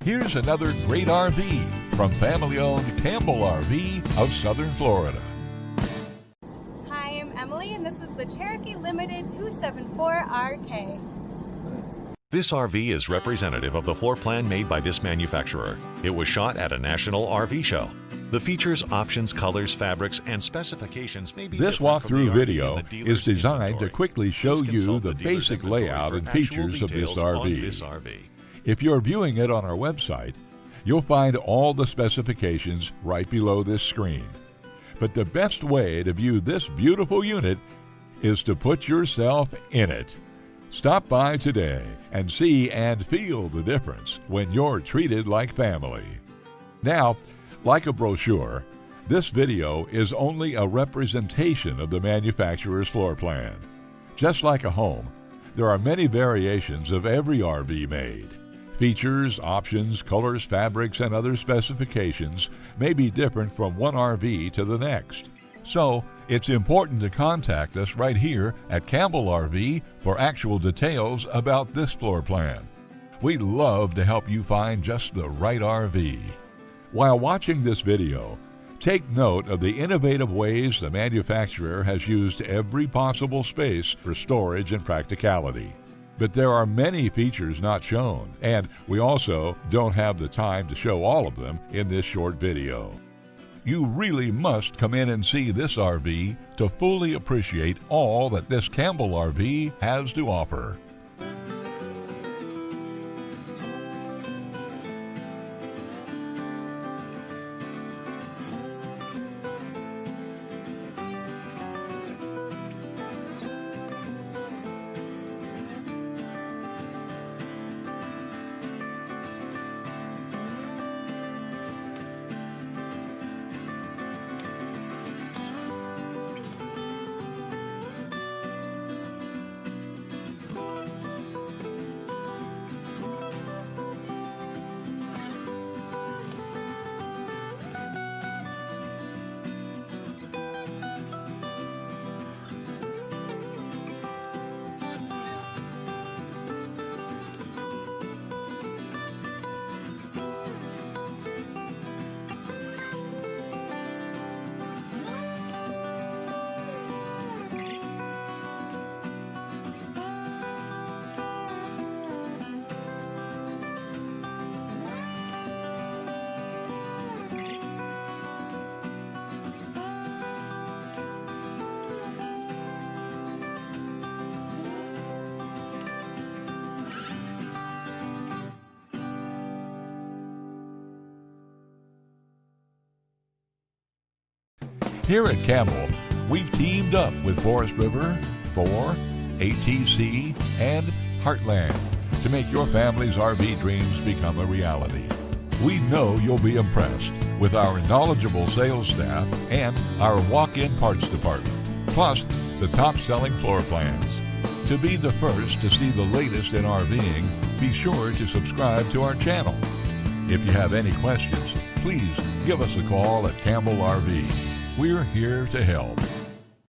Here's another great RV from family-owned Campbell RV of Southern Florida. Hi, I'm Emily, and this is the Cherokee Limited-274RK. This RV is representative of the floor plan made by this manufacturer. It was shot at a national RV show. The features, options, colors, fabrics, and specifications may be This different from the walkthrough RV video in the dealer's is designed to inventory. quickly show Please you consult the dealer's basic inventory layout for and actual features of this details on RV. this RV. If you're viewing it on our website, you'll find all the specifications right below this screen. But the best way to view this beautiful unit is to put yourself in it. Stop by today and see and feel the difference when you're treated like family. Now, like a brochure, this video is only a representation of the manufacturer's floor plan. Just like a home, there are many variations of every RV made. Features, options, colors, fabrics, and other specifications may be different from one RV to the next. So, it's important to contact us right here at Campbell RV for actual details about this floor plan. We'd love to help you find just the right RV. While watching this video, take note of the innovative ways the manufacturer has used every possible space for storage and practicality. But there are many features not shown, and we also don't have the time to show all of them in this short video. You really must come in and see this RV to fully appreciate all that this Campbell RV has to offer. Here at Campbell, we've teamed up with Forest River, Thor, ATC, and Heartland to make your family's RV dreams become a reality. We know you'll be impressed with our knowledgeable sales staff and our walk-in parts department, plus the top-selling floor plans. To be the first to see the latest in RVing, be sure to subscribe to our channel. If you have any questions, please give us a call at Campbell RV. We're here to help.